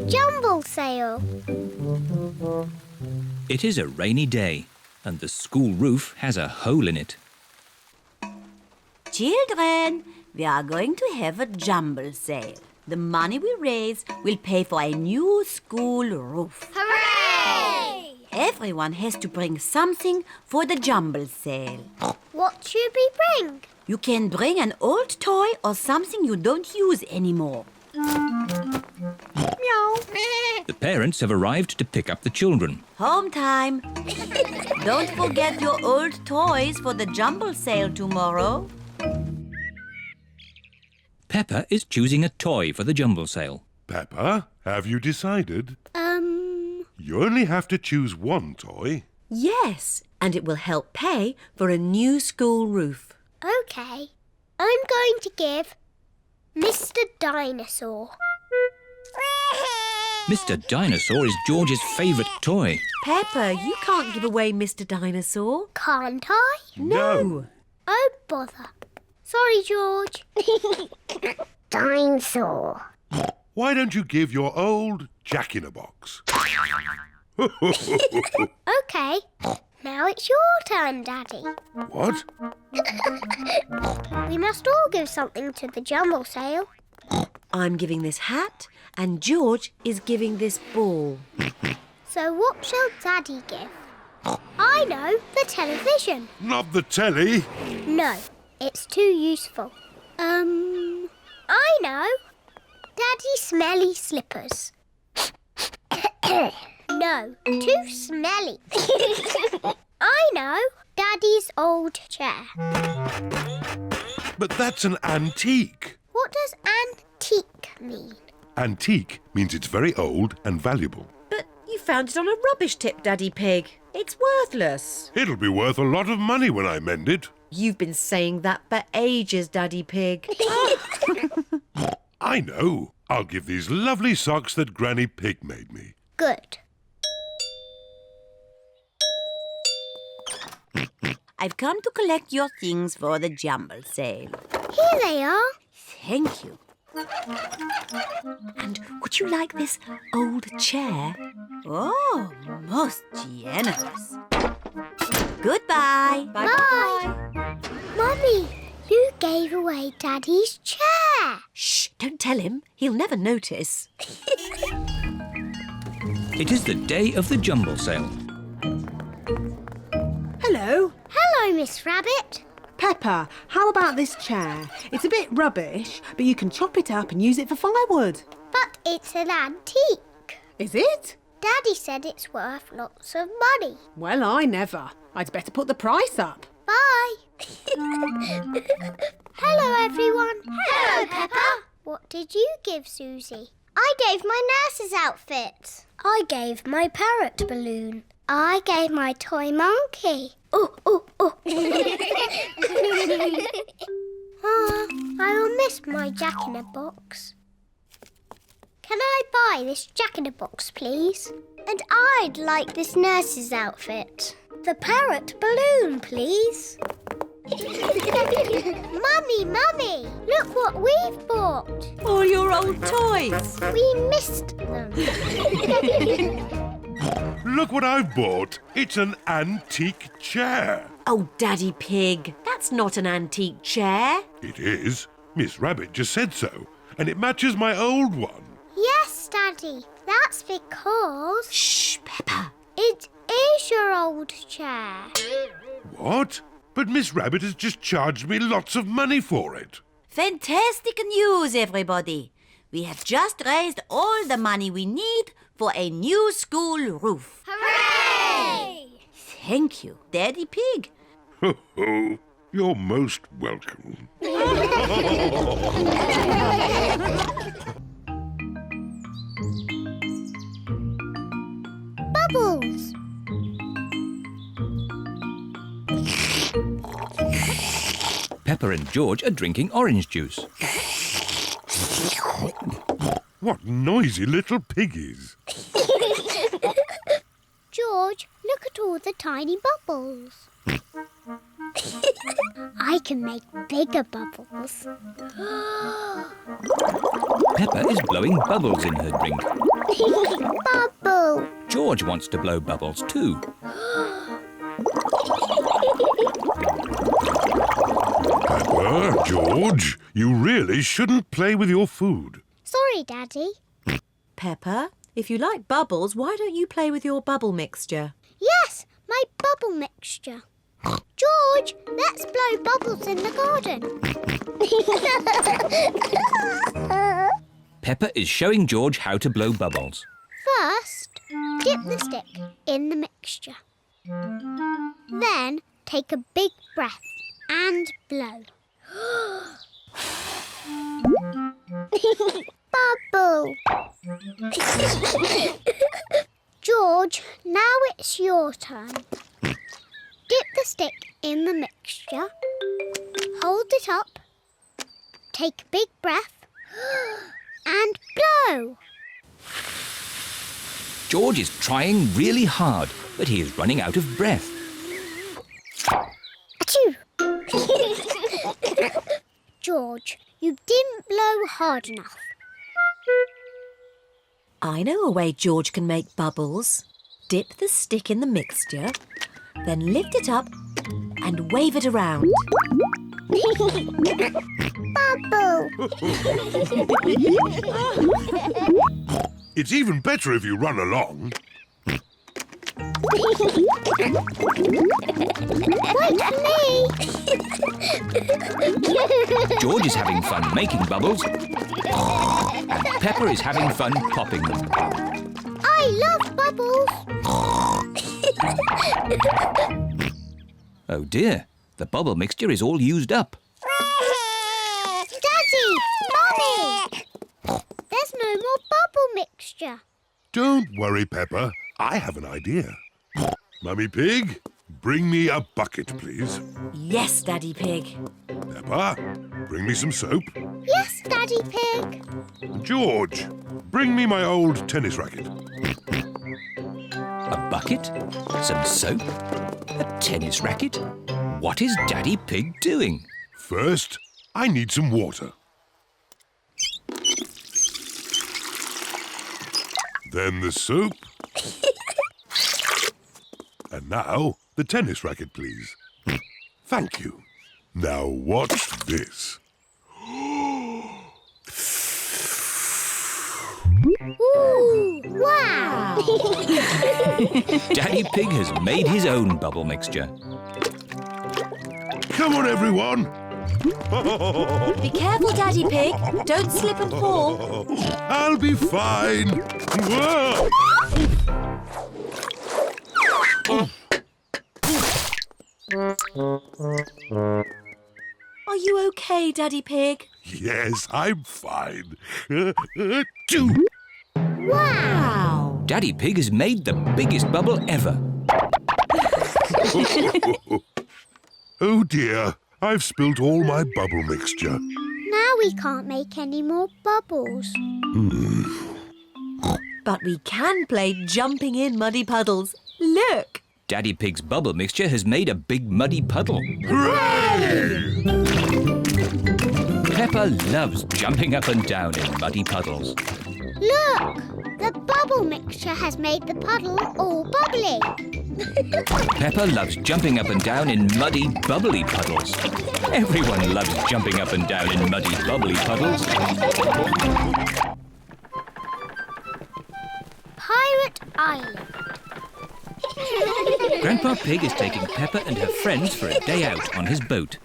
Jumble sale. It is a rainy day and the school roof has a hole in it. Children, we are going to have a jumble sale. The money we raise will pay for a new school roof. Hooray! Everyone has to bring something for the jumble sale. What should we bring? You can bring an old toy or something you don't use anymore. Meow. The parents have arrived to pick up the children. Home time. Don't forget your old toys for the jumble sale tomorrow. Peppa is choosing a toy for the jumble sale. Peppa, have you decided? You only have to choose one toy. Yes, and it will help pay for a new school roof. Okay. I'm going to give Mr. Dinosaur. Mr. Dinosaur is George's favourite toy. Peppa, you can't give away Mr. Dinosaur. Can't I? No. Oh, bother. Sorry, George. Dinosaur. Why don't you give your old Jack-in-a-Box? OK. Now it's your turn, Daddy. What? We must all give something to the jumble sale. I'm giving this hat and George is giving this ball. So what shall Daddy give? I know, the television. Not the telly. No, it's too useful. I know. Daddy smelly slippers. No, too smelly. I know. Daddy's old chair. But that's an antique. What does antique mean? Antique means it's very old and valuable. But you found it on a rubbish tip, Daddy Pig. It's worthless. It'll be worth a lot of money when I mend it. You've been saying that for ages, Daddy Pig. I know. I'll give these lovely socks that Granny Pig made me. Good. I've come to collect your things for the jumble sale. Here they are. Thank you. And would you like this old chair? Oh, most generous. Goodbye. Bye. Mummy, you gave away Daddy's chair. Shh, don't tell him. He'll never notice. It is the day of the jumble sale. Hello. Hello, Miss Rabbit. Peppa, how about this chair? It's a bit rubbish, but you can chop it up and use it for firewood. But it's an antique. Is it? Daddy said it's worth lots of money. Well, I never. I'd better put the price up. Bye. Hello, everyone. Hello, Peppa. What did you give Susie? I gave my nurse's outfit. I gave my parrot balloon. I gave my toy monkey. Oh, oh, oh. I will miss my Jack-in-a-Box. Can I buy this Jack-in-a-Box, please? And I'd like this nurse's outfit. The parrot balloon, please. Mummy, look what we've bought. All your old toys. We missed them. Look what I've bought. It's an antique chair. Oh, Daddy Pig, that's not an antique chair. It is. Miss Rabbit just said so. And it matches my old one. Yes, Daddy. That's because Shh, Peppa. it is your old chair. What? But Miss Rabbit has just charged me lots of money for it. Fantastic news, everybody. We have just raised all the money we need for a new school roof. Hooray! Thank you, Daddy Pig. Ho, ho. You're most welcome. Bubbles. Peppa and George are drinking orange juice. What noisy little piggies. George, look at all the tiny bubbles. I can make bigger bubbles. Peppa is blowing bubbles in her drink. Bubble! George wants to blow bubbles too. Peppa, George, you really shouldn't play with your food. Sorry, Daddy. Peppa, if you like bubbles, why don't you play with your bubble mixture? Yes, my bubble mixture. George, let's blow bubbles in the garden. Peppa is showing George how to blow bubbles. First, dip the stick in the mixture. Then, take a big breath and blow. Bubble! George, now it's your turn. Dip the stick in the mixture. Hold it up. Take a big breath. And blow! George is trying really hard, but he is running out of breath. Achoo! George, you didn't blow hard enough. I know a way George can make bubbles. Dip the stick in the mixture, then lift it up and wave it around. Bubble! It's even better if you run along. Wait for me! George is having fun making bubbles, and Peppa is having fun popping them. I love bubbles! Oh dear, the bubble mixture is all used up. Daddy! Mummy! There's no more bubble mixture. Don't worry, Peppa. I have an idea. Mummy Pig, bring me a bucket, please. Yes, Daddy Pig. Peppa, bring me some soap. Yes, Daddy Pig. George, bring me my old tennis racket. A bucket? Some soap? A tennis racket? What is Daddy Pig doing? First, I need some water. Then the soap. And now, the tennis racket, please. Thank you. Now watch this. Ooh, wow! Daddy Pig has made his own bubble mixture. Come on, everyone. Be careful, Daddy Pig. Don't slip and fall. I'll be fine. Whoa. Are you okay, Daddy Pig? Yes, I'm fine. Wow! Daddy Pig has made the biggest bubble ever. Oh dear, I've spilt all my bubble mixture. Now we can't make any more bubbles. But we can play jumping in muddy puddles. Look! Daddy Pig's bubble mixture has made a big muddy puddle. Hooray! Peppa loves jumping up and down in muddy puddles. Look! The bubble mixture has made the puddle all bubbly. Peppa loves jumping up and down in muddy, bubbly puddles. Everyone loves jumping up and down in muddy, bubbly puddles. Pirate Island. Grandpa Pig is taking Peppa and her friends for a day out on his boat.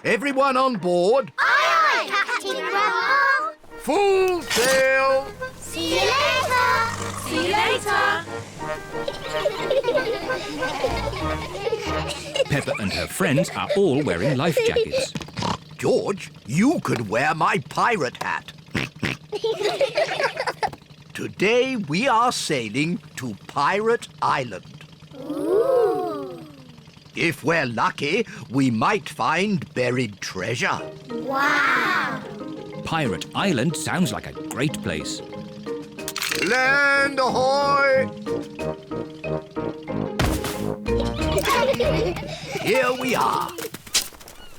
Everyone on board? Aye, aye, Captain Grandpa. Full sail! See you later. See you later! Peppa and her friends are all wearing life jackets. George, you could wear my pirate hat. Today we are sailing to Pirate Island. Ooh. If we're lucky, we might find buried treasure. Wow. Pirate Island sounds like a great place. Land ahoy! here we are.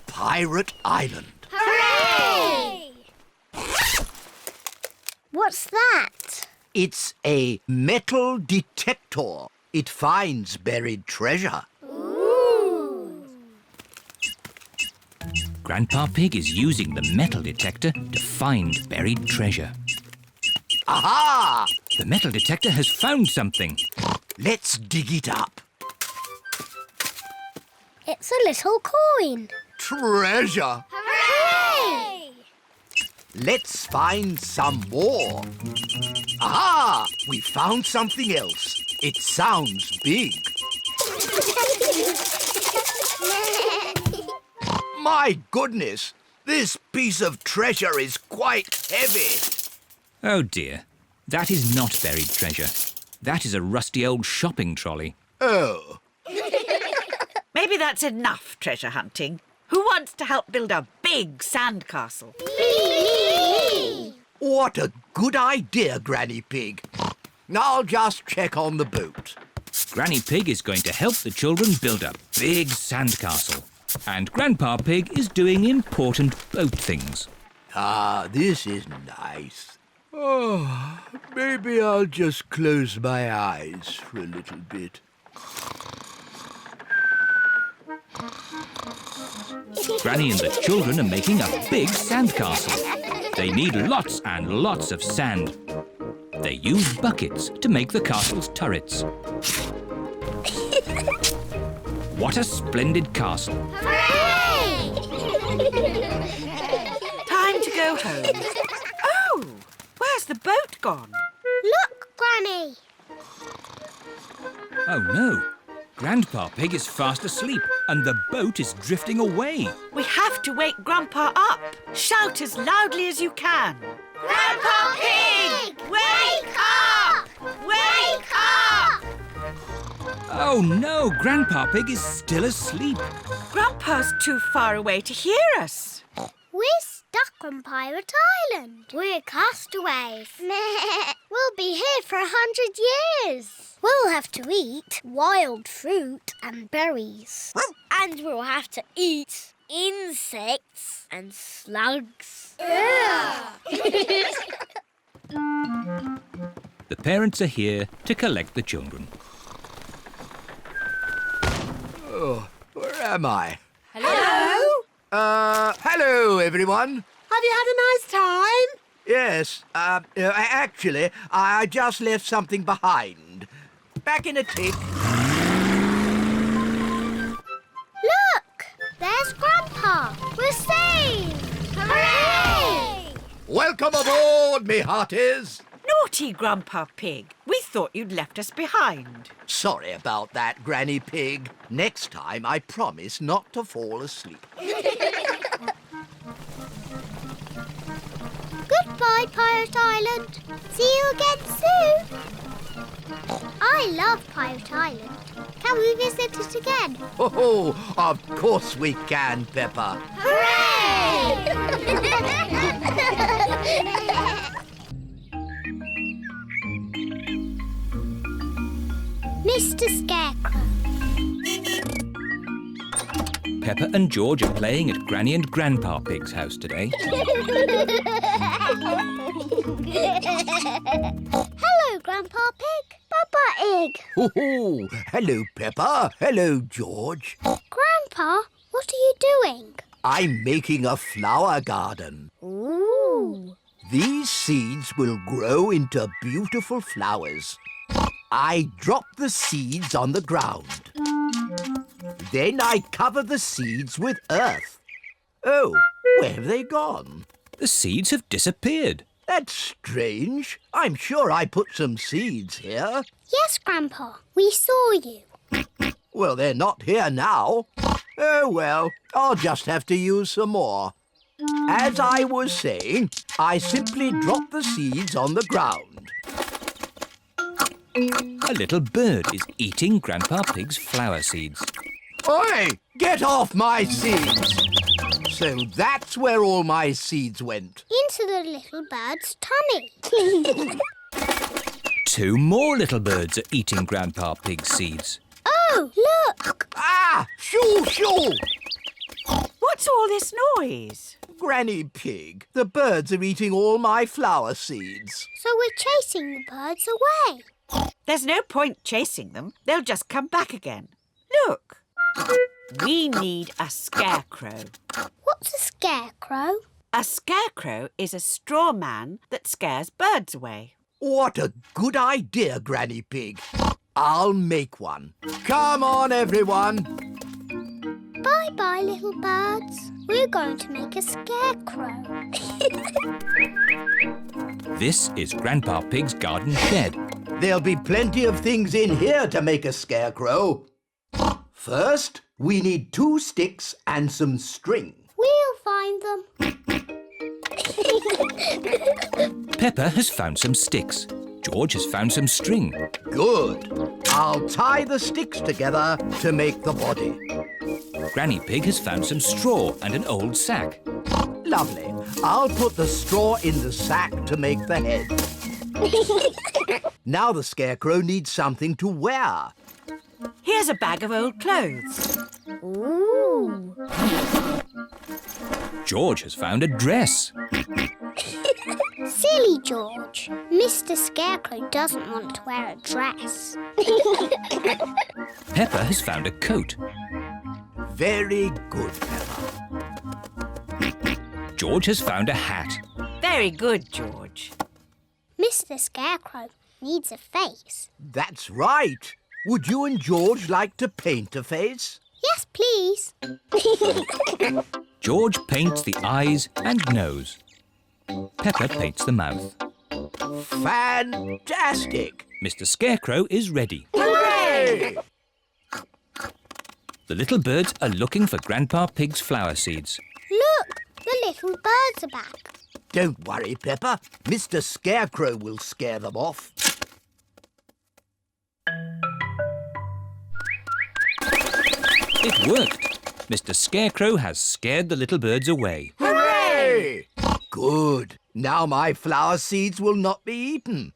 Pirate Island. Hooray! What's that? It's a metal detector. It finds buried treasure. Ooh. Grandpa Pig is using the metal detector to find buried treasure. Aha! The metal detector has found something. Let's dig it up. It's a little coin. Treasure! Hooray! Let's find some more. Aha! We found something else. It sounds big. My goodness! This piece of treasure is quite heavy. Oh dear, that is not buried treasure. That is a rusty old shopping trolley. Oh. Maybe that's enough treasure hunting. Who wants to help build a big sandcastle? Me! What a good idea, Granny Pig. I'll just check on the boat. Granny Pig is going to help the children build a big sandcastle. And Grandpa Pig is doing important boat things. Ah, this is nice. Oh, maybe I'll just close my eyes for a little bit. Granny and the children are making a big sandcastle. They need lots and lots of sand. They use buckets to make the castle's turrets. What a splendid castle. Hooray! Time to go home. Oh, where's the boat gone? Look, Granny. Oh no, Grandpa Pig is fast asleep and the boat is drifting away. We have to wake Grandpa up. Shout as loudly as you can. Grandpa Pig! Wake up! Wake up! Oh no, Grandpa Pig is still asleep. Grandpa's too far away to hear us. We're stuck on Pirate Island. We're castaways. We'll be here for 100 years. We'll have to eat wild fruit and berries. And we'll have to eat insects and slugs. The parents are here to collect the children. Oh, where am I? Hello? Hello, everyone. Have you had a nice time? Yes, actually, I just left something behind. Back in a tick. Look! There's Grandpa. We're saved! Hooray! Welcome aboard, me hearties. Naughty Grandpa Pig. We thought you'd left us behind. Sorry about that, Granny Pig. Next time, I promise not to fall asleep. Goodbye, Pirate Island. See you again soon. I love Pirate Island. Can we visit it again? Oh, of course we can, Peppa. Hooray! Mr. Scarecrow. Peppa and George are playing at Granny and Grandpa Pig's house today. Hello, Grandpa Pig. Papa Egg. Oh, hello, Peppa. Hello, George. Grandpa, what are you doing? I'm making a flower garden. Ooh. These seeds will grow into beautiful flowers. I drop the seeds on the ground. Then I cover the seeds with earth. Oh, where have they gone? The seeds have disappeared. That's strange. I'm sure I put some seeds here. Yes, Grandpa. We saw you. Well, they're not here now. Oh, well, I'll just have to use some more. As I was saying, I simply drop the seeds on the ground. A little bird is eating Grandpa Pig's flower seeds. Oi! Get off my seeds! So that's where all my seeds went. Into the little bird's tummy. 2 more little birds are eating Grandpa Pig's seeds. No! Look! Ah! Shoo, shoo! What's all this noise? Granny Pig, the birds are eating all my flower seeds. So we're chasing the birds away. There's no point chasing them. They'll just come back again. Look. We need a scarecrow. What's a scarecrow? A scarecrow is a straw man that scares birds away. What a good idea, Granny Pig. I'll make one. Come on, everyone. Bye-bye, little birds. We're going to make a scarecrow. This is Grandpa Pig's garden shed. There'll be plenty of things in here to make a scarecrow. First, we need 2 sticks and some string. We'll find them. Peppa has found some sticks. George has found some string. Good. I'll tie the sticks together to make the body. Granny Pig has found some straw and an old sack. Lovely. I'll put the straw in the sack to make the head. Now the scarecrow needs something to wear. Here's a bag of old clothes. Ooh. George has found a dress. Silly George. Mr. Scarecrow doesn't want to wear a dress. Peppa has found a coat. Very good, Peppa. George has found a hat. Very good, George. Mr. Scarecrow needs a face. That's right. Would you and George like to paint a face? Yes, please. George paints the eyes and nose. Peppa paints the mouth. Fantastic! Mr. Scarecrow is ready. Hooray! The little birds are looking for Grandpa Pig's flower seeds. Look, the little birds are back. Don't worry, Peppa. Mr. Scarecrow will scare them off. It worked. Mr. Scarecrow has scared the little birds away. Hooray! Good. Now my flower seeds will not be eaten.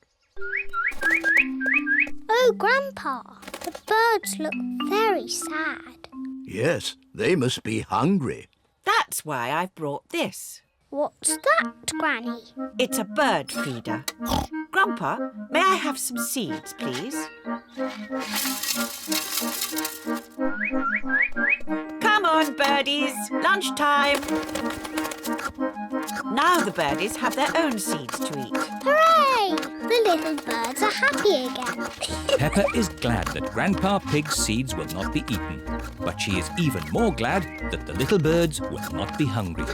Oh, Grandpa, the birds look very sad. Yes, they must be hungry. That's why I've brought this. What's that, Granny? It's a bird feeder. Grandpa, may I have some seeds, please? Come on, birdies. Lunchtime. Now the birdies have their own seeds to eat. Hooray! The little birds are happy again. Peppa is glad that Grandpa Pig's seeds will not be eaten. But she is even more glad that the little birds will not be hungry.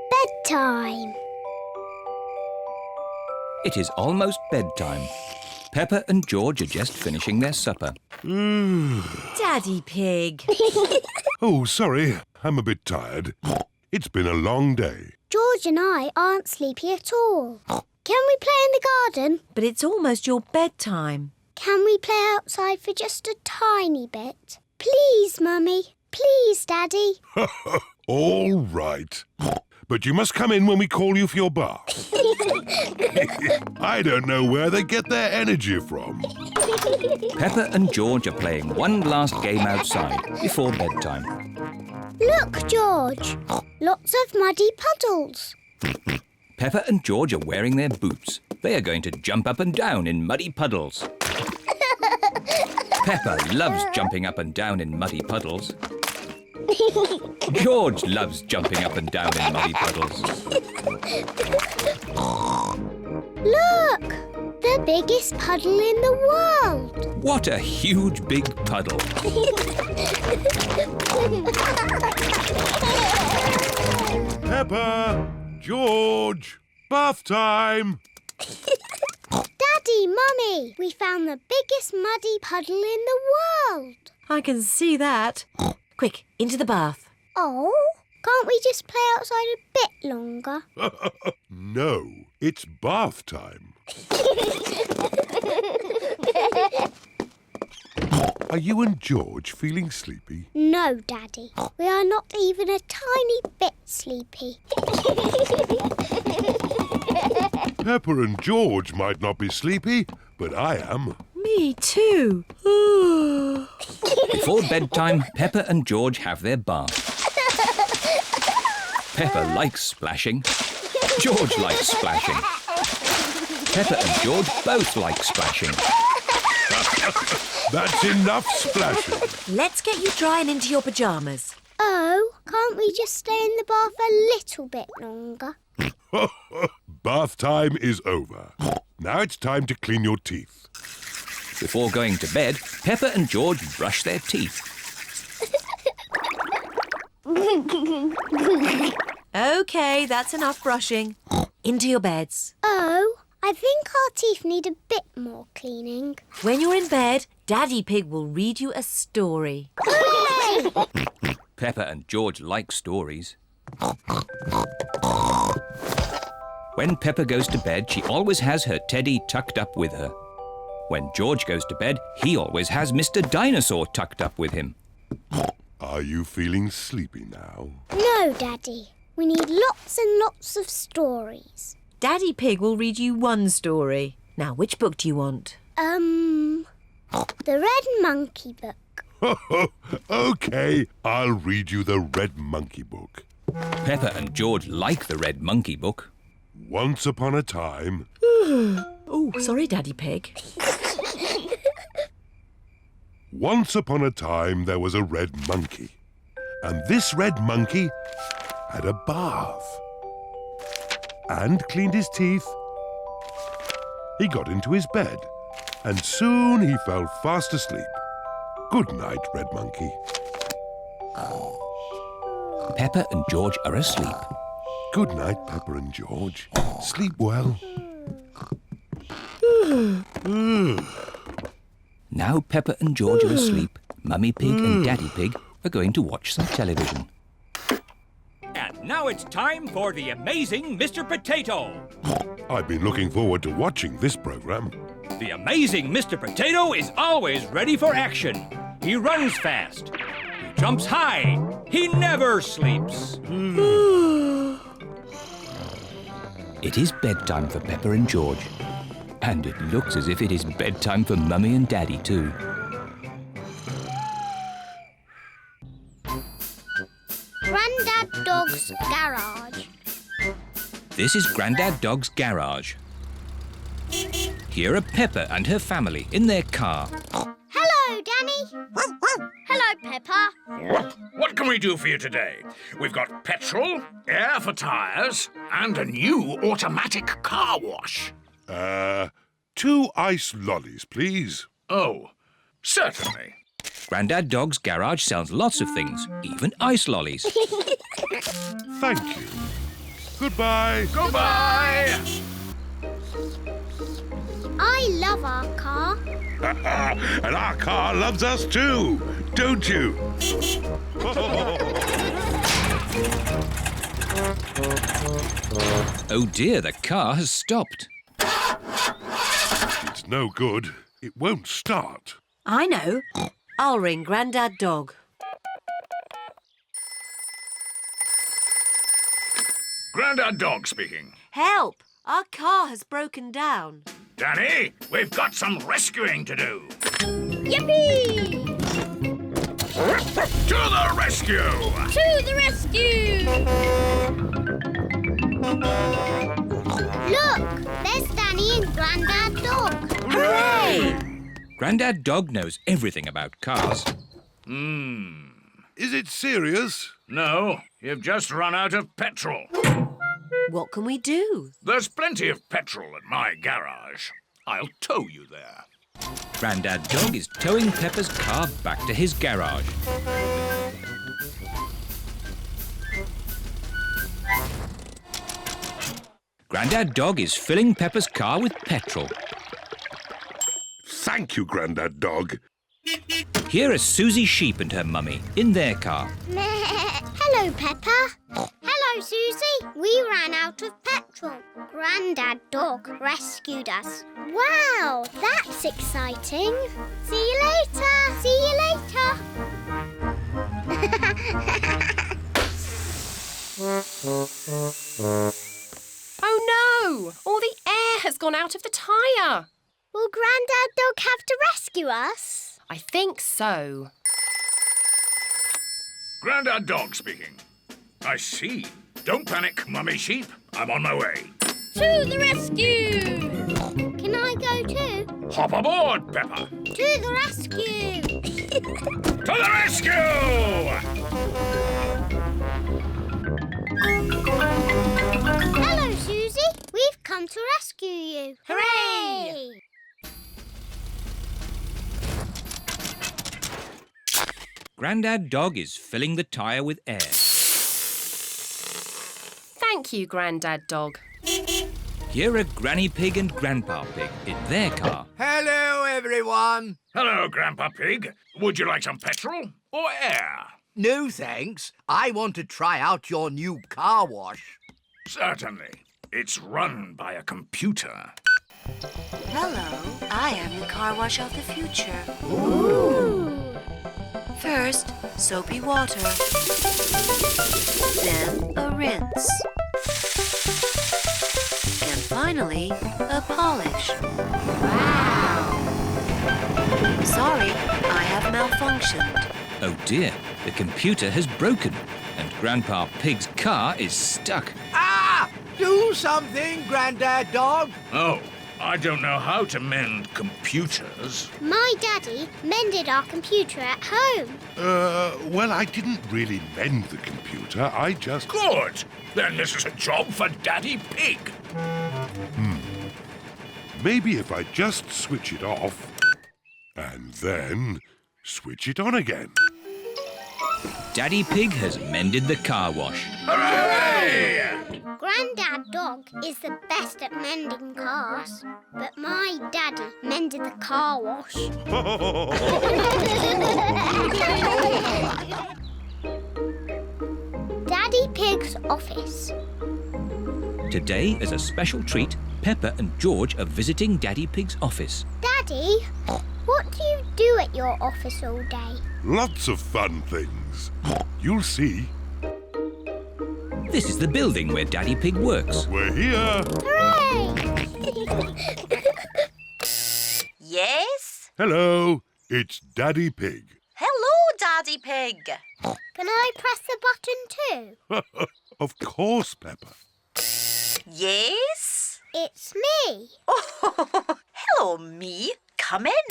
Bedtime. It is almost bedtime. Peppa and George are just finishing their supper. Daddy Pig. Oh, sorry. I'm a bit tired. It's been a long day. George and I aren't sleepy at all. Can we play in the garden? But it's almost your bedtime. Can we play outside for just a tiny bit? Please, Mummy. Please, Daddy. All right. But you must come in when we call you for your bath. I don't know where they get their energy from. Peppa and George are playing one last game outside before bedtime. Look, George. Lots of muddy puddles. Peppa and George are wearing their boots. They are going to jump up and down in muddy puddles. Peppa loves jumping up and down in muddy puddles. George loves jumping up and down in muddy puddles. Look! The biggest puddle in the world. What a huge big puddle. Peppa! George! Bath time! Daddy, Mummy, we found the biggest muddy puddle in the world. I can see that. Quick, into the bath. Oh, can't we just play outside a bit longer? No, it's bath time. Are you and George feeling sleepy? No, Daddy. We are not even a tiny bit sleepy. Peppa and George might not be sleepy, but I am. Me too. Before bedtime, Peppa and George have their bath. Peppa likes splashing. George likes splashing. Peppa and George both like splashing. That's enough splashing. Let's get you drying into your pyjamas. Oh, can't we just stay in the bath a little bit longer? Bath time is over. Now it's time to clean your teeth. Before going to bed, Peppa and George brush their teeth. OK, that's enough brushing. Into your beds. Oh, I think our teeth need a bit more cleaning. When you're in bed, Daddy Pig will read you a story. Hooray! Peppa and George like stories. When Peppa goes to bed, she always has her teddy tucked up with her. When George goes to bed, he always has Mr. Dinosaur tucked up with him. Are you feeling sleepy now? No, Daddy. We need lots and lots of stories. Daddy Pig will read you one story. Now, which book do you want? The Red Monkey book. OK, I'll read you the Red Monkey book. Peppa and George like the Red Monkey book. Once upon a time... Oh, sorry, Daddy Pig. Once upon a time there was a red monkey. And this red monkey had a bath. And cleaned his teeth. He got into his bed. And soon he fell fast asleep. Good night, Red Monkey. Peppa and George are asleep. Good night, Peppa and George. Sleep well. Now Peppa and George are asleep, Mummy Pig and Daddy Pig are going to watch some television. And now it's time for the amazing Mr. Potato. I've been looking forward to watching this program. The amazing Mr. Potato is always ready for action. He runs fast. He jumps high. He never sleeps. It is bedtime for Peppa and George. And it looks as if it is bedtime for Mummy and Daddy too. Granddad Dog's garage. This is Grandad Dog's garage. Here are Peppa and her family in their car. Hello, Danny. Hello, Peppa. What can we do for you today? We've got petrol, air for tyres, and a new automatic car wash. 2 ice lollies, please. Oh, certainly. Grandad Dog's garage sells lots of things, even ice lollies. Thank you. Goodbye. Goodbye! I love our car. And our car loves us too, don't you? Oh dear, the car has stopped. It's no good. It won't start. I know. I'll ring Grandad Dog. Grandad Dog speaking. Help! Our car has broken down. Danny, we've got some rescuing to do. Yippee! To the rescue! To the rescue! Look, there's Danny and Grandad Dog. Hooray! Grandad Dog knows everything about cars. Is it serious? No, you've just run out of petrol. What can we do? There's plenty of petrol at my garage. I'll tow you there. Grandad Dog is towing Peppa's car back to his garage. Grandad Dog is filling Peppa's car with petrol. Thank you, Grandad Dog. Here are Susie Sheep and her mummy in their car. Hello, Peppa. Hello, Hello, Susie. We ran out of petrol. Granddad Dog rescued us. Wow, that's exciting. See you later. See you later. Oh no! All the air has gone out of the tyre. Will Granddad Dog have to rescue us? I think so. Grandad Dog speaking. I see. Don't panic, Mummy Sheep. I'm on my way. To the rescue! Can I go too? Hop aboard, Peppa. To the rescue! To the rescue! Hello, Susie. We've come to rescue you. Hooray! Grandad Dog is filling the tyre with air. Thank you, Grandad Dog. Here are Granny Pig and Grandpa Pig in their car. Hello, everyone. Hello, Grandpa Pig. Would you like some petrol or air? No, thanks. I want to try out your new car wash. Certainly. It's run by a computer. Hello, I am the car wash of the future. Ooh. First, soapy water. Then a rinse. And finally, a polish. Wow! Sorry, I have malfunctioned. Oh dear, the computer has broken and Grandpa Pig's car is stuck. Ah! Do something, Grandad Dog. Oh, I don't know how to mend computers. My daddy mended our computer at home. Well, I didn't really mend the computer. I just... Good. Then this is a job for Daddy Pig. Maybe if I just switch it off and then switch it on again. Daddy Pig has mended the car wash. Hooray! Granddad Dog is the best at mending cars, but my daddy mended the car wash. Daddy Pig's office. Today, as a special treat, Peppa and George are visiting Daddy Pig's office. Daddy, what do you do at your office all day? Lots of fun things. You'll see. This is the building where Daddy Pig works. We're here. Hooray! Yes? Hello, it's Daddy Pig. Hello, Daddy Pig. Can I press the button too? Of course, Peppa. Yes? It's me. Oh, hello, me. Come in.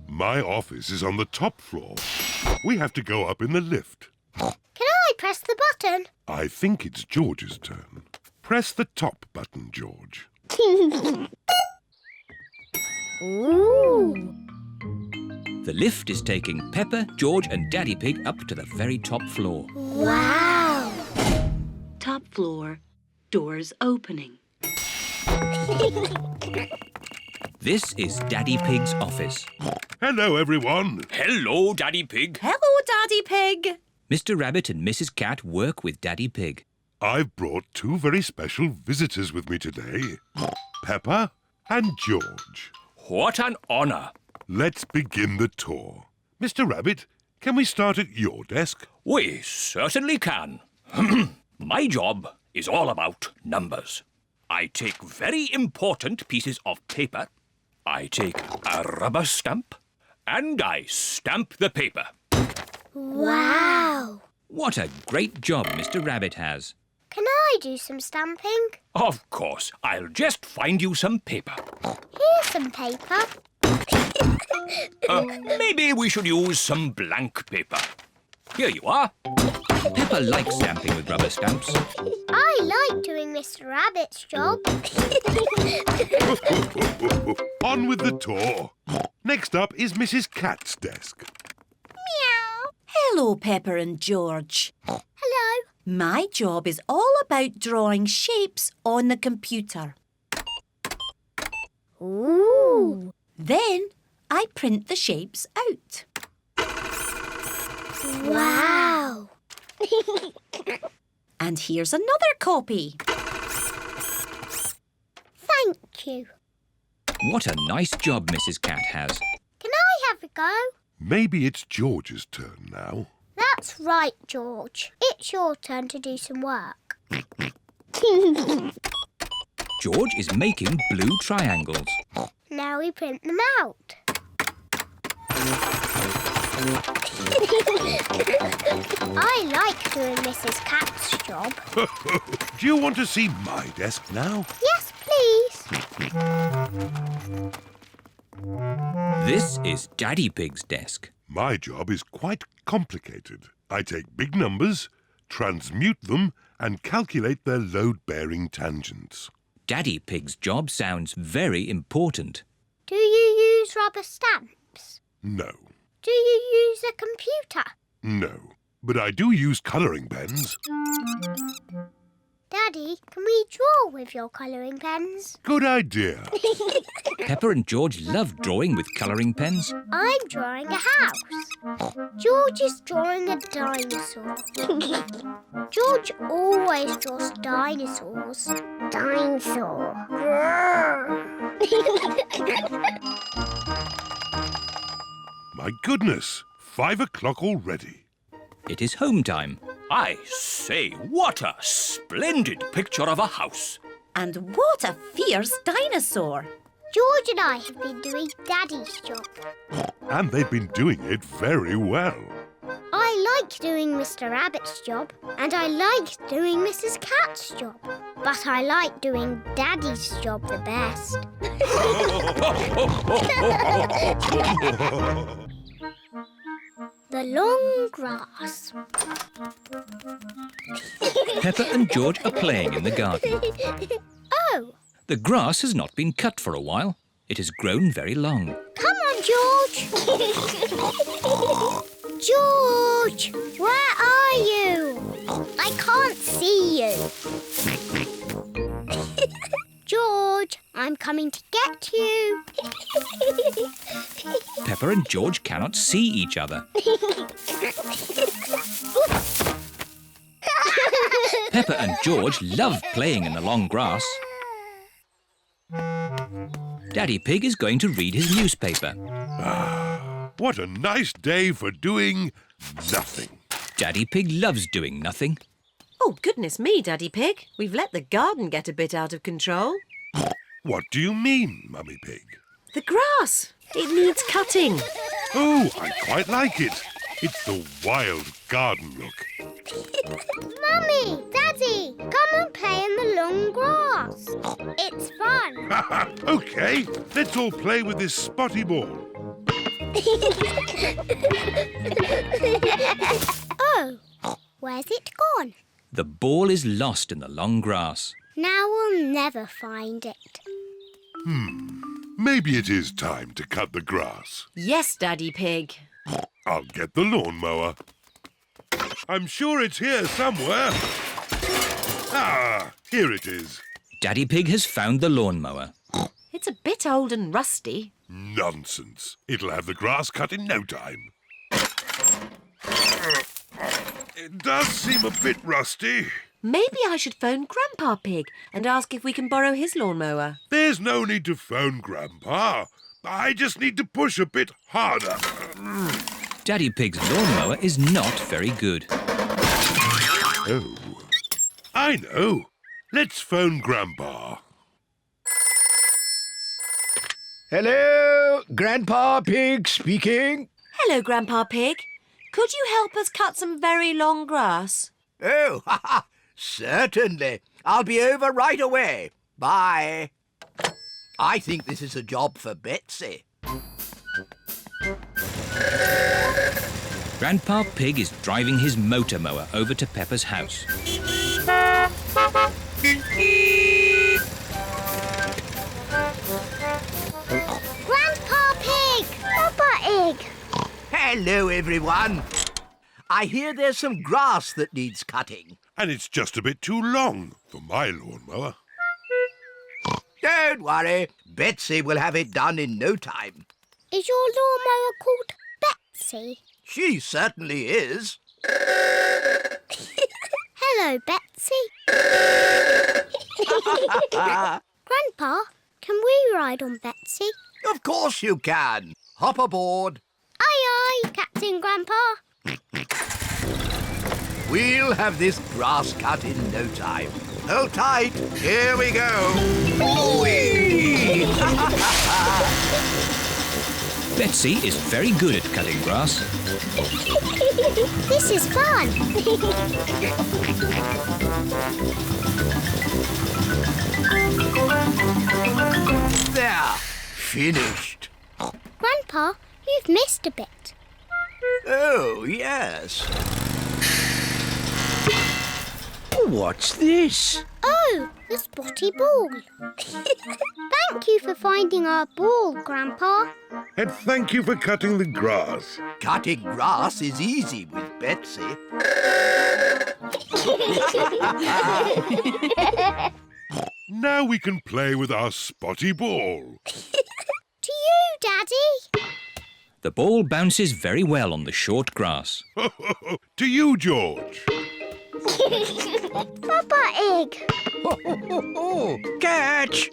My office is on the top floor. We have to go up in the lift. Can I press the button? I think it's George's turn. Press the top button, George. Ooh. The lift is taking Peppa, George and Daddy Pig up to the very top floor. Wow. Top floor, doors opening. This is Daddy Pig's office. Hello, everyone. Hello, Daddy Pig. Hello, Daddy Pig. Mr. Rabbit and Mrs. Cat work with Daddy Pig. I've brought two very special visitors with me today. Peppa and George. What an honour. Let's begin the tour. Mr. Rabbit, can we start at your desk? We certainly can. My job is all about numbers. I take very important pieces of paper. I take a rubber stamp and I stamp the paper. Wow. What a great job Mr. Rabbit has. Can I do some stamping? Of course, I'll just find you some paper. Here's some paper. Maybe we should use some blank paper. Here you are. Peppa likes stamping with rubber stamps. I like doing Mr. Rabbit's job. On with the tour. Next up is Mrs. Cat's desk. Meow. Hello, Pepper and George. Hello. My job is all about drawing shapes on the computer. Ooh. Then I print the shapes out. Wow! And here's another copy. Thank you. What a nice job Mrs. Cat has. Can I have a go? Maybe it's George's turn now. That's right, George. It's your turn to do some work. George is making blue triangles. Now we print them out. I like doing Mrs. Cat's job. Do you want to see my desk now? Yes, please. This is Daddy Pig's desk. My job is quite complicated. I take big numbers, transmute them, and calculate their load-bearing tangents. Daddy Pig's job sounds very important. Do you use rubber stamps? No, Do you use a computer? no. But I do use colouring pens. Daddy, can we draw with your colouring pens? Good idea. Peppa and George love drawing with colouring pens. I'm drawing a house. George is drawing a dinosaur. George always draws dinosaurs. Dinosaur. My goodness, 5 o'clock already. It is home time. I say, what a splendid picture of a house. And what a fierce dinosaur. George and I have been doing Daddy's job. And they've been doing it very well. I like doing Mr. Rabbit's job, and I like doing Mrs. Cat's job. But I like doing Daddy's job the best. The long grass. Peppa and George are playing in the garden. Oh, The grass has not been cut for a while. It has grown very long. come on, George. George, where are you? I can't see you. George, I'm coming to get you. Peppa and George cannot see each other. Peppa and George love playing in the long grass. Daddy Pig is going to read his newspaper. What a nice day for doing nothing. Daddy Pig loves doing nothing. Oh, goodness me, Daddy Pig. We've let the garden get a bit out of control. What do you mean, Mummy Pig? The grass. It needs cutting. Oh, I quite like it. It's the wild garden look. Mummy, Daddy, come and play in the long grass. It's fun. OK, let's all play with this spotty ball. Oh, where's it gone? The ball is lost in the long grass. Now we'll never find it. Maybe it is time to cut the grass. Yes, Daddy Pig. I'll get the lawnmower. I'm sure it's here somewhere. Ah, here it is. Daddy Pig has found the lawnmower. It's a bit old and rusty. Nonsense. It'll have the grass cut in no time. It does seem a bit rusty. Maybe I should phone Grandpa Pig and ask if we can borrow his lawnmower. There's no need to phone Grandpa. I just need to push a bit harder. Daddy Pig's lawnmower is not very good. Oh, I know. Let's phone Grandpa. Hello, Grandpa Pig speaking. Hello, Grandpa Pig. Could you help us cut some very long grass? Oh, certainly. I'll be over right away. Bye. I think this is a job for Betsy. Grandpa Pig is driving his motor mower over to Peppa's house. Grandpa Pig! Papa Egg! Hello, everyone. I hear there's some grass that needs cutting. And it's just a bit too long for my lawnmower. Don't worry. Betsy will have it done in no time. Is your lawnmower called Betsy? She certainly is. Hello, Betsy. Grandpa, can we ride on Betsy? Of course you can. Hop aboard. Aye, aye, Captain Grandpa. We'll have this grass cut in no time. Hold tight. Here we go. Whee! Betsy is very good at cutting grass. This is fun. There. Finished. Grandpa, you've missed a bit. Oh, yes. What's this? Oh, the spotty ball. Thank you for finding our ball, Grandpa. And thank you for cutting the grass. Cutting grass is easy with Betsy. Now we can play with our spotty ball. To you, Daddy. The ball bounces very well on the short grass. To you, George. Papa Egg. Catch!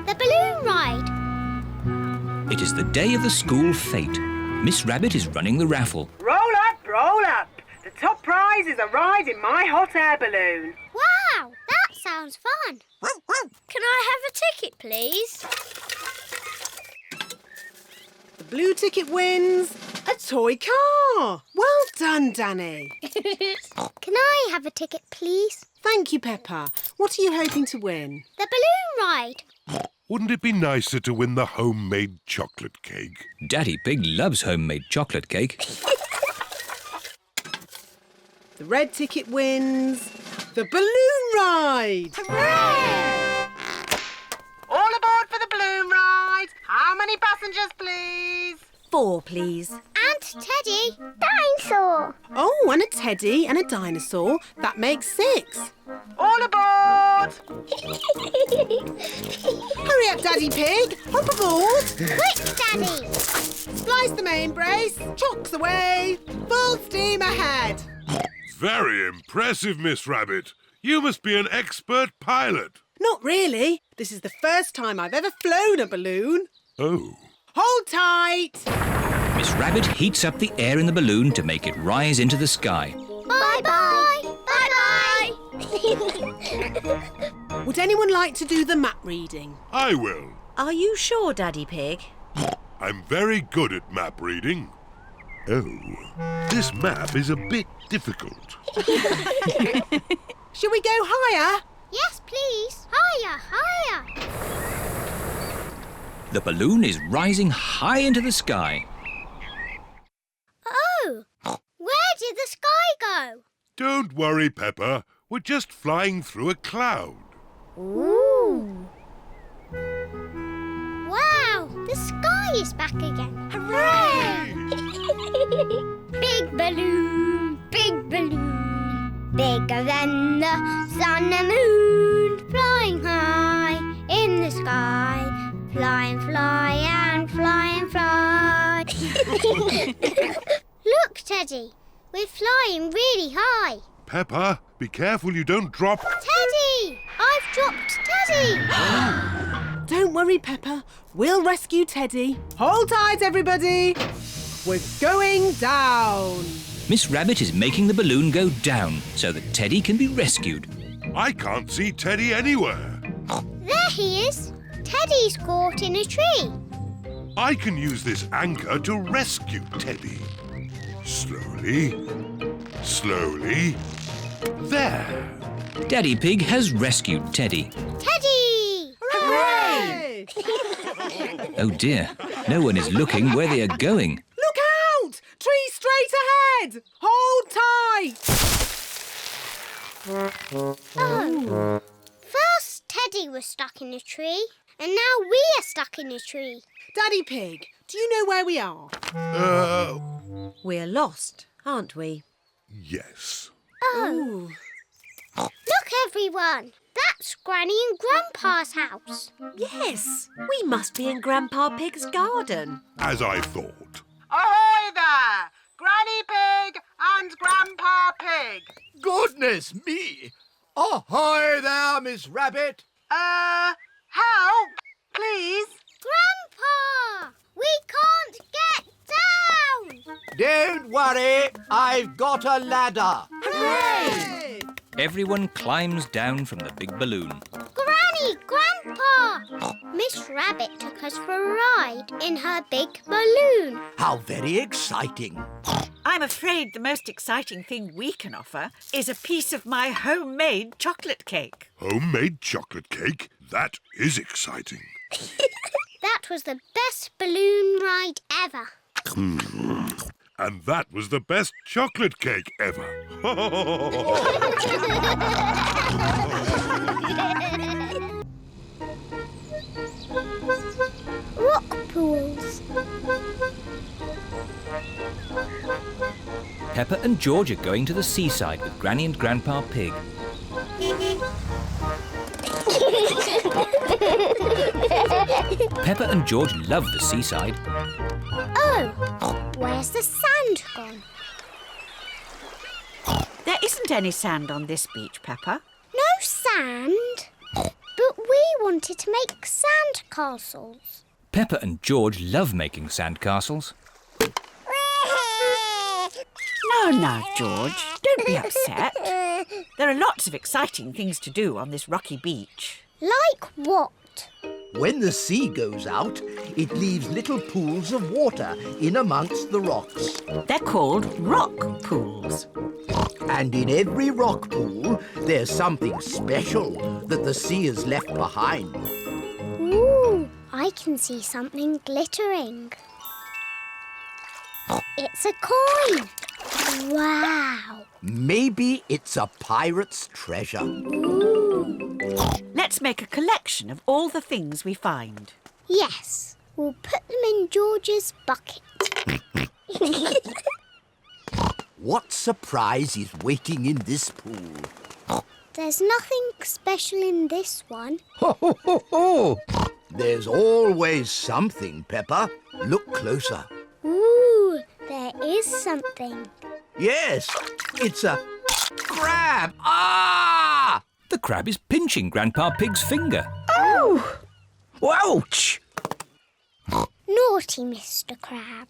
The balloon ride. It is the day of the school fete. Miss Rabbit is running the raffle. Roll up, roll up. The top prize is a ride in my hot air balloon. Wow, that sounds fun. Can I have a ticket, please? The blue ticket wins a toy car. Well done, Danny. Can I have a ticket, please? Thank you, Peppa. What are you hoping to win? The balloon ride. Wouldn't it be nicer to win the homemade chocolate cake? Daddy Pig loves homemade chocolate cake. The red ticket wins the balloon ride. Hooray! All aboard for the balloon ride. How many passengers, please? 4, please. And Teddy. Dinosaur. Oh, and a teddy and a dinosaur. That makes 6. All aboard! Hurry up, Daddy Pig. Hop aboard. Quick, Daddy. Splice the main brace. Chocks away. Full steam ahead. Very impressive, Miss Rabbit. You must be an expert pilot. Not really. This is the first time I've ever flown a balloon. Oh. Hold tight. Miss Rabbit heats up the air in the balloon to make it rise into the sky. Bye-bye. Bye-bye. Would anyone like to do the map reading? I will. Are you sure, Daddy Pig? I'm very good at map reading. Oh, this map is a bit difficult. Shall we go higher? Yes, please. Higher, higher. The balloon is rising high into the sky. Oh, where did the sky go? Don't worry, Peppa. We're just flying through a cloud. Ooh. Wow, the sky is back again. Hooray! Big balloon, bigger than the sun and moon, flying high in the sky, fly and fly and fly and fly. Look, Teddy, we're flying really high. Peppa, be careful you don't drop... Teddy! I've dropped Teddy! Don't worry, Peppa. We'll rescue Teddy. Hold tight, everybody. We're going down. Miss Rabbit is making the balloon go down so that Teddy can be rescued. I can't see Teddy anywhere. There he is. Teddy's caught in a tree. I can use this anchor to rescue Teddy. Slowly. Slowly. There. Daddy Pig has rescued Teddy. Teddy! Hooray! Oh dear, no one is looking where they are going. Look out! Tree straight ahead! Hold tight! Oh. First, Teddy was stuck in a tree, and now we're stuck in a tree. Daddy Pig, do you know where we are? We're lost, aren't we? Yes. Oh. Look, everyone. That's Granny and Grandpa's house. Yes, we must be in Grandpa Pig's garden. As I thought. Ahoy there! Granny Pig and Grandpa Pig. Goodness me! Ahoy there, Miss Rabbit! Help, please. Grandpa! We can't get down! Don't worry, I've got a ladder. Hooray! Everyone climbs down from the big balloon. Granny, Grandpa! Miss Rabbit took us for a ride in her big balloon. How very exciting. I'm afraid the most exciting thing we can offer is a piece of my homemade chocolate cake. Homemade chocolate cake? That is exciting. That was the best balloon ride ever. And that was the best chocolate cake ever. Rock pools. Peppa and George are going to the seaside with Granny and Grandpa Pig. Peppa and George love the seaside. Oh, where's the sand gone? There isn't any sand on this beach, Peppa. No sand? But we wanted to make sand castles. Peppa and George love making sandcastles. No, George. Don't be upset. There are lots of exciting things to do on this rocky beach. Like what? When the sea goes out, it leaves little pools of water in amongst the rocks. They're called rock pools. And in every rock pool, there's something special that the sea has left behind. Ooh, I can see something glittering. It's a coin. Wow. Maybe it's a pirate's treasure. Ooh. Let's make a collection of all the things we find. Yes, we'll put them in George's bucket. What surprise is waiting in this pool? There's nothing special in this one. Ho, ho, ho, ho! There's always something, Peppa. Look closer. Ooh, there is something. Yes, it's a crab. Ah! The crab is pinching Grandpa Pig's finger. Oh! Ouch! Naughty Mr. Crab.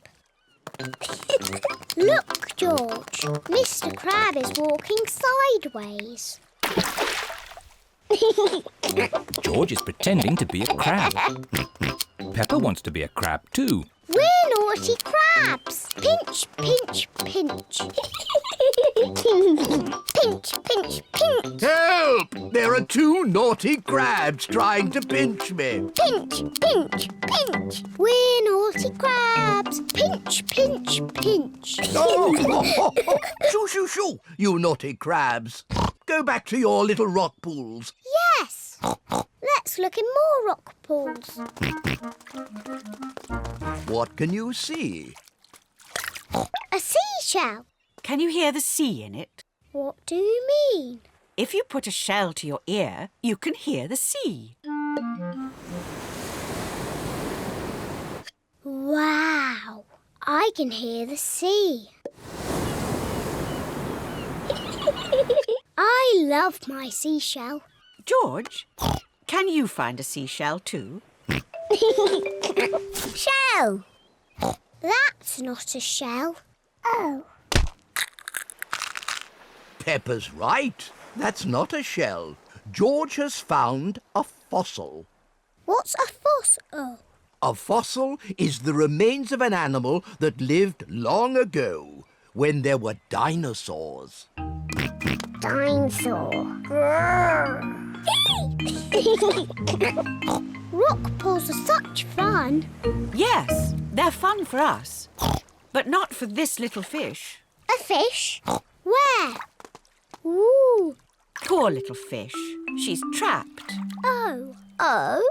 Look, George. Mr. Crab is walking sideways. George is pretending to be a crab. Peppa wants to be a crab too. We're naughty crabs. Pinch, pinch, pinch. Pinch, pinch, pinch. Help! There are two naughty crabs trying to pinch me. Pinch, pinch, pinch. We're naughty crabs. Pinch, pinch, pinch. Oh! Shoo, shoo, shoo, you naughty crabs. Go back to your little rock pools. Yes. Let's look in more rock pools. What can you see? A seashell. Can you hear the sea in it? What do you mean? If you put a shell to your ear, you can hear the sea. Wow. I can hear the sea. I love my seashell. George, can you find a seashell too? Shell. That's not a shell. Oh. Peppa's right. That's not a shell. George has found a fossil. What's a fossil? A fossil is the remains of an animal that lived long ago, when there were dinosaurs. Dinosaur. Rock pools are such fun. Yes, they're fun for us, but not for this little fish. A fish? Where? Ooh. Poor little fish. She's trapped. Oh. Oh?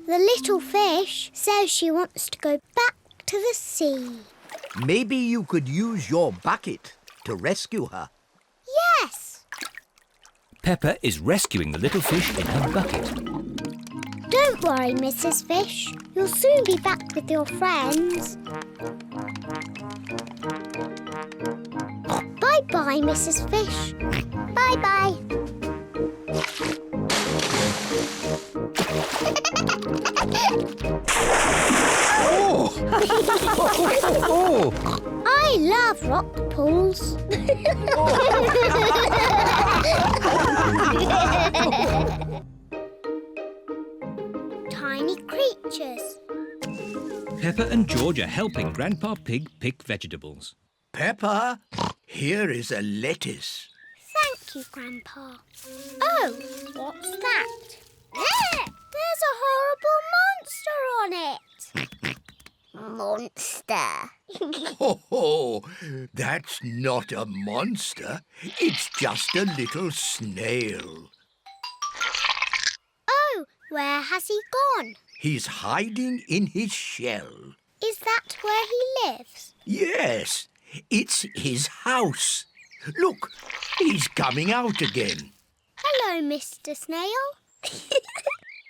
The little fish says she wants to go back to the sea. Maybe you could use your bucket to rescue her. Yes. Peppa is rescuing the little fish in her bucket. Don't worry, Mrs. Fish. You'll soon be back with your friends. Bye-bye, Mrs. Fish. Bye-bye. I love rock pools. Tiny creatures. Peppa and George are helping Grandpa Pig pick vegetables. Peppa, here is a lettuce. Thank you, Grandpa. Oh, what's that? There's a horrible monster on it. Monster. Oh, that's not a monster. It's just a little snail. Oh, where has he gone? He's hiding in his shell. Is that where he lives? Yes, it's his house. Look, he's coming out again. Hello, Mr. Snail.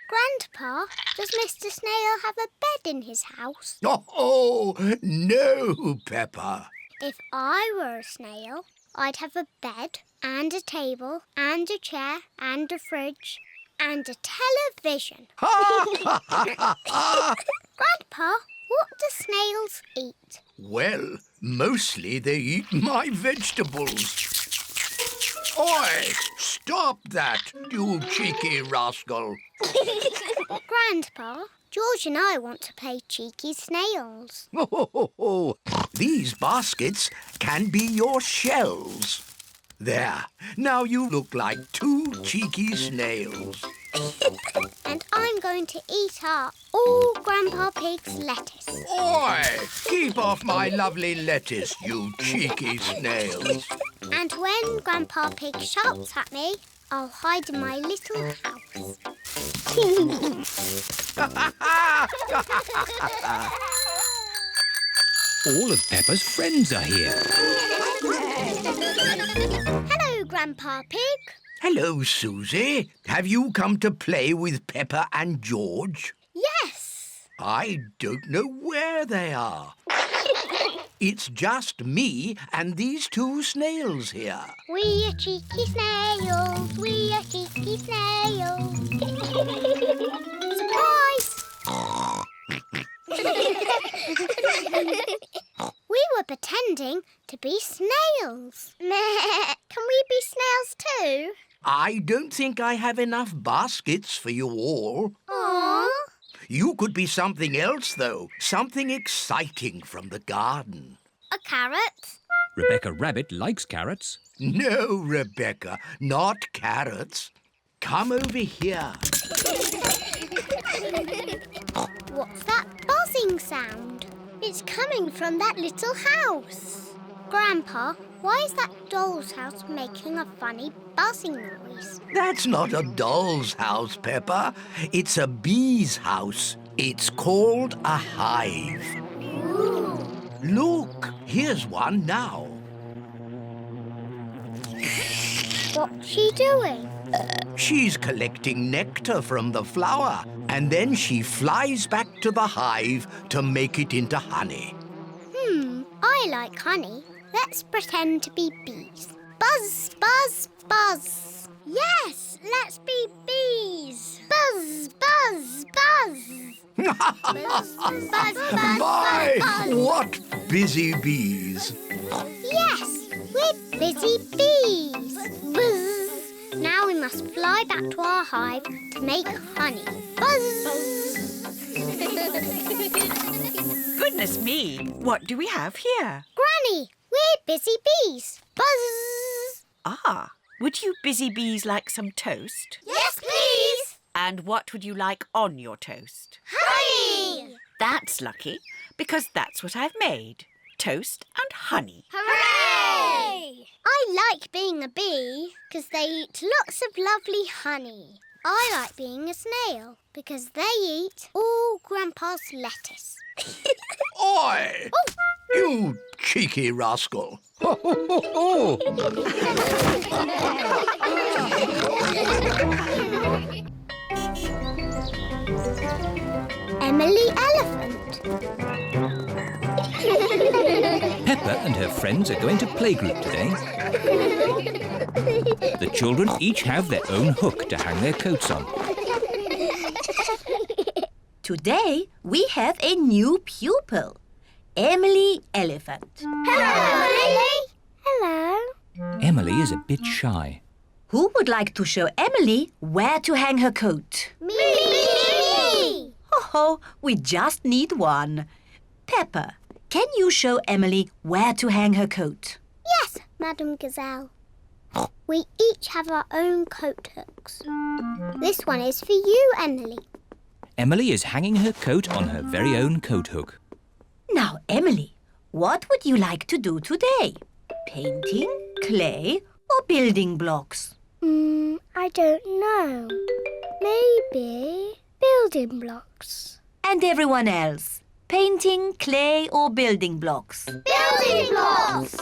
Grandpa, does Mr. Snail have a bed in his house? Oh, no, Peppa. If I were a snail, I'd have a bed and a table and a chair and a fridge and a television. Grandpa, what do snails eat? Well, mostly they eat my vegetables. Oi! Stop that, you cheeky rascal. Grandpa, George and I want to play cheeky snails. These baskets can be your shells. There, now you look like two cheeky snails. And I'm going to eat up all Grandpa Pig's lettuce. Oi! Keep off my lovely lettuce, you cheeky snails. And when Grandpa Pig shouts at me, I'll hide in my little house. All of Peppa's friends are here. Hello, Grandpa Pig. Hello, Susie. Have you come to play with Peppa and George? Yes. I don't know where they are. It's just me and these two snails here. We are cheeky snails. We are cheeky snails. Surprise! We were pretending to be snails. Can we be snails too? I don't think I have enough baskets for you all. Aww. You could be something else, though. Something exciting from the garden. A carrot? Rebecca Rabbit likes carrots. No, Rebecca, not carrots. Come over here. What's that buzzing sound? It's coming from that little house. Grandpa, why is that doll's house making a funny buzzing noise? That's not a doll's house, Peppa. It's a bee's house. It's called a hive. Ooh. Look, here's one now. What's she doing? She's collecting nectar from the flower, and then she flies back to the hive to make it into honey. I like honey. Let's pretend to be bees. Buzz, buzz, buzz. Yes, let's be bees. Buzz, buzz, buzz. Buzz, buzz, buzz, My, buzz. what busy bees! Yes, we're busy bees. Buzz. Now we must fly back to our hive to make honey. Buzz. Goodness me, what do we have here? Granny, we're busy bees. Buzz. Ah, would you busy bees like some toast? Yes, please. And what would you like on your toast? Honey. That's lucky, because that's what I've made. Toast and honey. Hooray! I like being a bee because they eat lots of lovely honey. I like being a snail because they eat all Grandpa's lettuce. Oi! You cheeky rascal. Emily Elephant. Peppa and her friends are going to playgroup today. The children each have their own hook to hang their coats on. Today, we have a new pupil, Emily Elephant. Hello, Emily. Hello. Emily is a bit shy. Who would like to show Emily where to hang her coat? Me. Oh, we just need one. Peppa, can you show Emily where to hang her coat? Yes, Madam Gazelle. We each have our own coat hooks. This one is for you, Emily. Emily is hanging her coat on her very own coat hook. Now, Emily, what would you like to do today? Painting, clay, or building blocks? I don't know. Maybe building blocks. And everyone else? Painting, clay, or building blocks? Building blocks!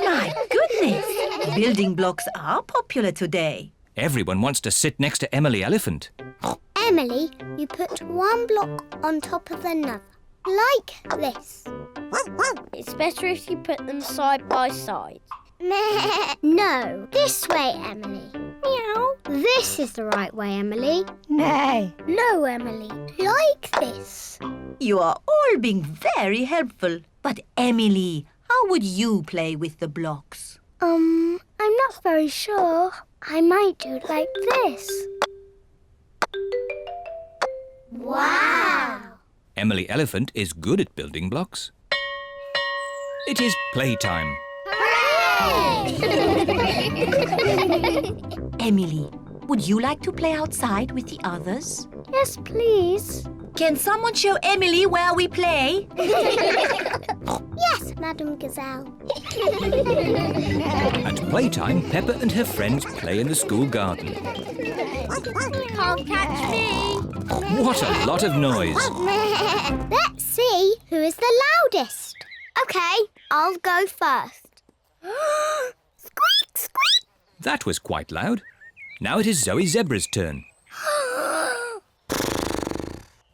My goodness! Building blocks are popular today. Everyone wants to sit next to Emily Elephant. Emily, you put one block on top of another, like this. It's better if you put them side by side. No, this way, Emily. Meow. This is the right way, Emily. No. No, Emily. Like this. You are all being very helpful. But Emily, how would you play with the blocks? I'm not very sure. I might do it like this. Wow! Emily Elephant is good at building blocks. It is playtime. Emily, would you like to play outside with the others? Yes, please. Can someone show Emily where we play? Yes, Madam Gazelle. At playtime, Peppa and her friends play in the school garden. Can't catch me. What a lot of noise! Let's see who is the loudest. Okay, I'll go first. Squeak, squeak. That was quite loud. Now it is Zoe Zebra's turn.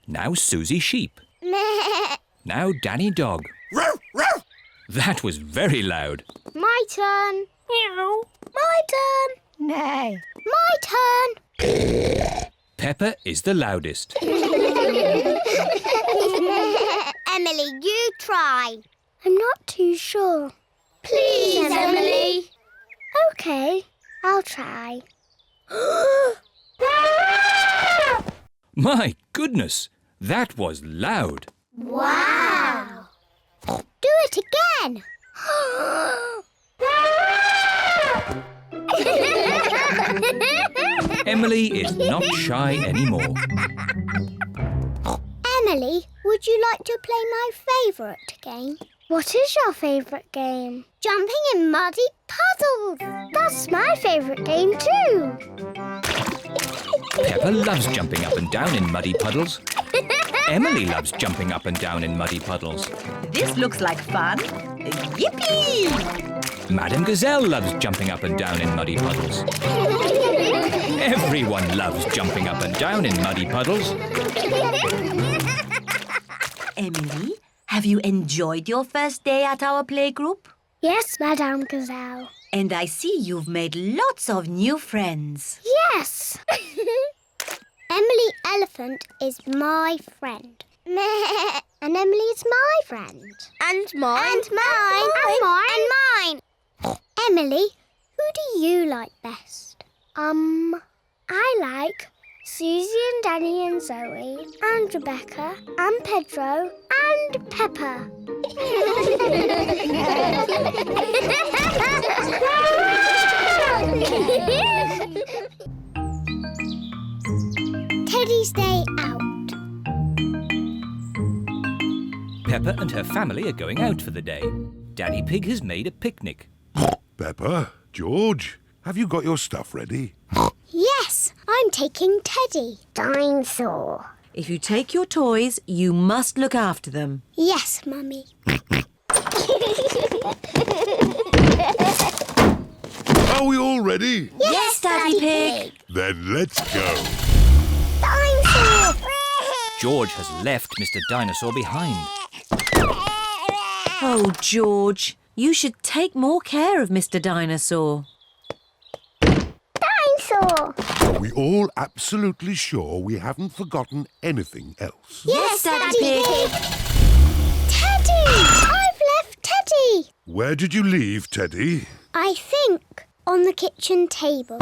Now Susie Sheep. Now Danny Dog. That was very loud. My turn. Meow. My turn. No. My turn. Peppa is the loudest. Emily, you try. I'm not too sure. Please, Emily. Okay, I'll try. My goodness, that was loud. Wow. Do it again. Emily is not shy anymore. Emily, would you like to play my favourite game? What is your favourite game? Jumping in muddy puddles. That's my favourite game too. Peppa loves jumping up and down in muddy puddles. Emily loves jumping up and down in muddy puddles. This looks like fun. Yippee! Madam Gazelle loves jumping up and down in muddy puddles. Everyone loves jumping up and down in muddy puddles. Emily, have you enjoyed your first day at our playgroup? Yes, Madame Gazelle. And I see you've made lots of new friends. Yes. Emily Elephant is my friend. And Emily is my friend. And mine. And mine. And mine. And mine. Emily, who do you like best? I like Susie and Danny and Zoe and Rebecca and Pedro and Peppa. Teddy's Day Out. Peppa and her family are going out for the day. Daddy Pig has made a picnic. Peppa, George, have you got your stuff ready? Yes, I'm taking Teddy. Dinosaur. If you take your toys, you must look after them. Yes, Mummy. Are we all ready? Yes, Daddy Pig. Then let's go. Dinosaur! George has left Mr. Dinosaur behind. Oh, George, you should take more care of Mr. Dinosaur. Dinosaur! Are we all absolutely sure we haven't forgotten anything else? Yes, Daddy Pig. Teddy! I've left Teddy! Where did you leave Teddy? I think on the kitchen table.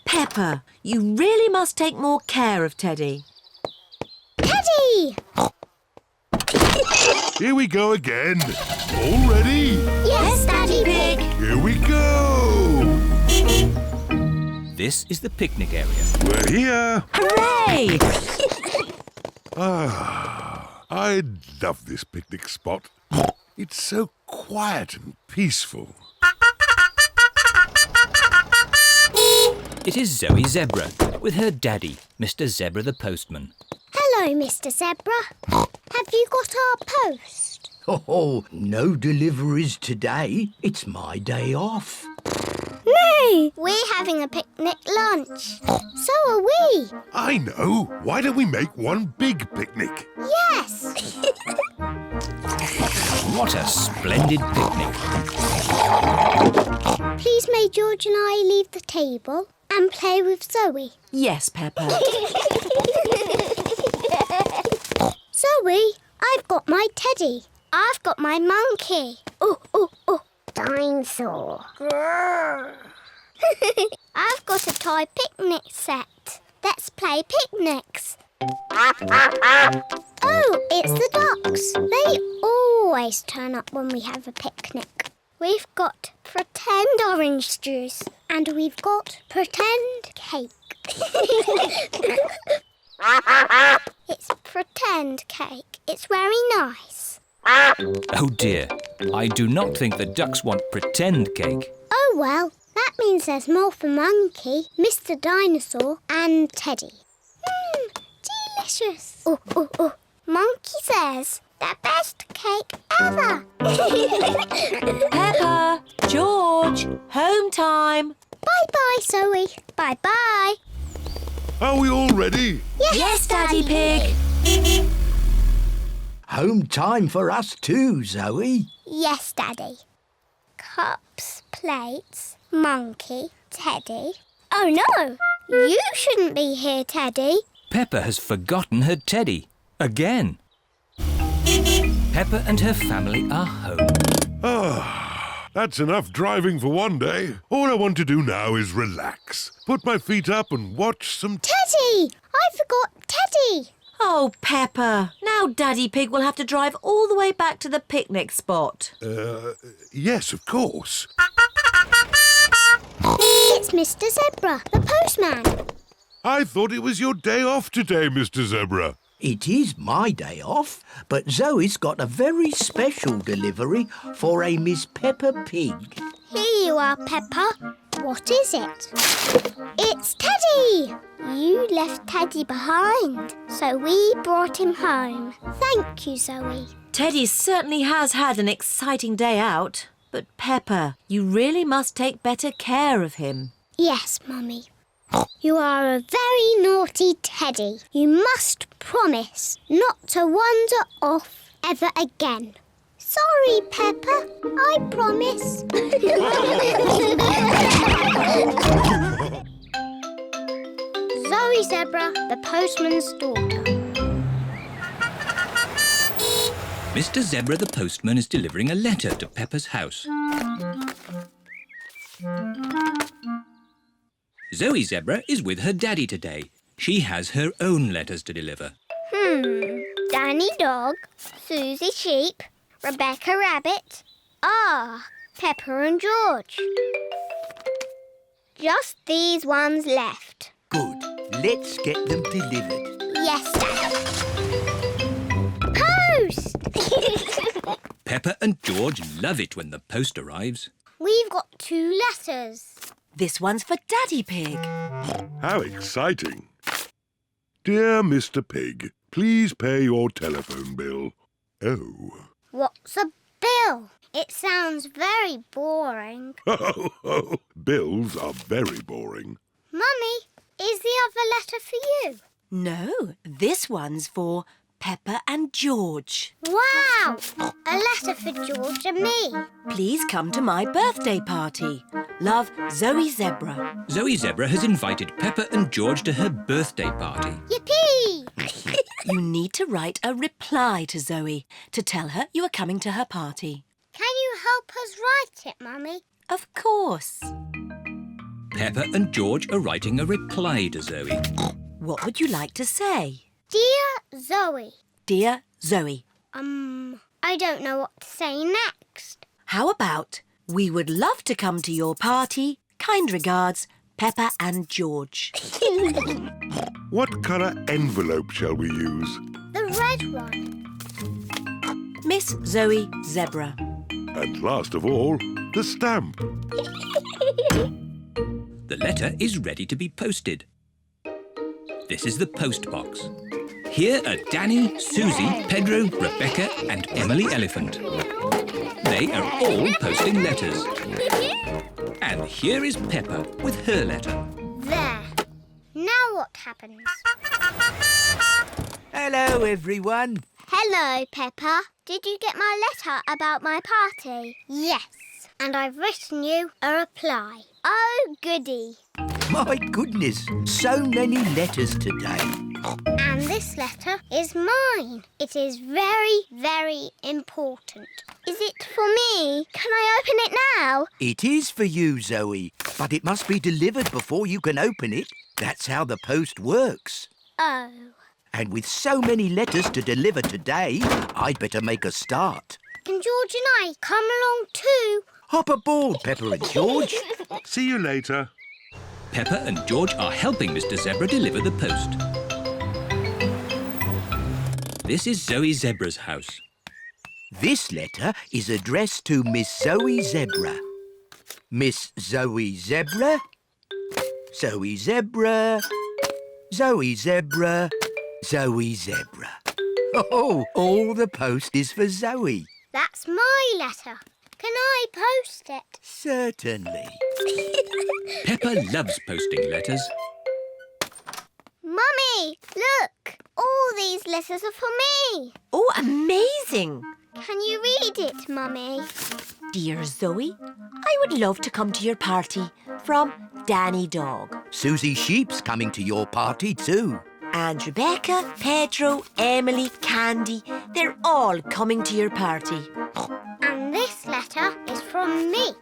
Peppa, you really must take more care of Teddy. Teddy! Here we go again. All ready? Yes, Daddy Pig. Here we go. This is the picnic area. We're here. Hooray! I love this picnic spot. It's so quiet and peaceful. It is Zoe Zebra with her daddy, Mr. Zebra the postman. Hello, Mr. Zebra. Have you got our post? Oh, no deliveries today. It's my day off. No! We're having a picnic lunch. So are we. I know. Why don't we make one big picnic? Yes. What a splendid picnic. Please may George and I leave the table and play with Zoe. Yes, Peppa. Zoe, I've got my teddy. I've got my monkey. Oh, oh, oh. Dinosaur. I've got a toy picnic set. Let's play picnics. Oh, it's the ducks. They always turn up when we have a picnic. We've got pretend orange juice and we've got pretend cake. It's pretend cake. It's very nice. Oh dear, I do not think the ducks want pretend cake. Oh well, that means there's more for Monkey, Mr. Dinosaur and Teddy. Delicious. Oh, oh, oh. Monkey says the best cake ever. Peppa, George, home time. Bye-bye, Zoe. Bye-bye. Are we all ready? Yes, Daddy Pig. Home time for us too, Zoe. Yes, Daddy. Cups, plates, Monkey, Teddy. Oh, no. You shouldn't be here, Teddy. Peppa has forgotten her teddy. Again. Peppa and her family are home. That's enough driving for one day. All I want to do now is relax. Put my feet up and watch some... Teddy! I forgot Teddy. Oh, Peppa. Now Daddy Pig will have to drive all the way back to the picnic spot. Yes, of course. It's Mr. Zebra, the postman. I thought it was your day off today, Mr. Zebra. It is my day off, but Zoe's got a very special delivery for a Miss Peppa Pig. Here you are, Peppa. What is it? It's Teddy! You left Teddy behind, so we brought him home. Thank you, Zoe. Teddy certainly has had an exciting day out. But Peppa, you really must take better care of him. Yes, Mummy. You are a very naughty Teddy. You must promise not to wander off ever again. Sorry, Peppa. I promise. Zoe Zebra, the postman's daughter. Mr. Zebra the postman is delivering a letter to Peppa's house. Zoe Zebra is with her daddy today. She has her own letters to deliver. Danny Dog, Susie Sheep, Rebecca Rabbit. Peppa and George. Just these ones left. Good. Let's get them delivered. Yes, Daddy. Post! Peppa and George love it when the post arrives. We've got 2 letters. This one's for Daddy Pig. How exciting. Dear Mr. Pig, please pay your telephone bill. Oh. What's a bill? It sounds very boring. Bills are very boring. Mummy, is the other letter for you? No, this one's for Peppa and George. Wow! A letter for George and me. Please come to my birthday party. Love, Zoe Zebra. Zoe Zebra has invited Peppa and George to her birthday party. Yippee! You need to write a reply to Zoe to tell her you are coming to her party. Can you help us write it, Mummy? Of course. Peppa and George are writing a reply to Zoe. What would you like to say? Dear Zoe. Dear Zoe. I don't know what to say next. How about, we would love to come to your party. Kind regards, Peppa and George. What colour envelope shall we use? The red one. Miss Zoe Zebra. And last of all, the stamp. The letter is ready to be posted. This is the post box. Here are Danny, Susie, Pedro, Rebecca and Emily Elephant. They are all posting letters. And here is Peppa with her letter. There. Now what happens? Hello, everyone. Hello, Peppa. Did you get my letter about my party? Yes. And I've written you a reply. Oh, goody. My goodness, so many letters today. And this letter is mine. It is very, very important. Is it for me? Can I open it now? It is for you, Zoe, but it must be delivered before you can open it. That's how the post works. Oh. And with so many letters to deliver today, I'd better make a start. Can George and I come along too? Hop aboard, Peppa and George. See you later. Peppa and George are helping Mr. Zebra deliver the post. This is Zoe Zebra's house. This letter is addressed to Miss Zoe Zebra. Miss Zoe Zebra, Zoe Zebra, Zoe Zebra, Zoe Zebra. Oh, all the post is for Zoe. That's my letter. Can I post it? Certainly. Peppa loves posting letters. Mummy, look! All these letters are for me. Oh, amazing! Can you read it, Mummy? Dear Zoe, I would love to come to your party. From Danny Dog. Susie Sheep's coming to your party too. And Rebecca, Pedro, Emily, Candy, they're all coming to your party. And this letter is from me.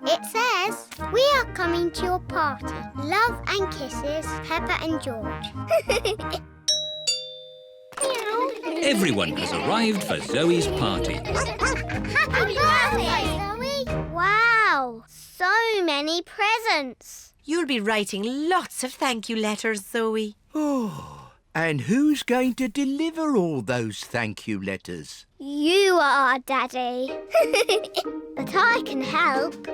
It says, we are coming to your party. Love and kisses, Peppa and George. Everyone has arrived for Zoe's party. Happy birthday, Zoe! Wow, so many presents. You'll be writing lots of thank you letters, Zoe. Oh, and who's going to deliver all those thank you letters? You are, Daddy. But I can help.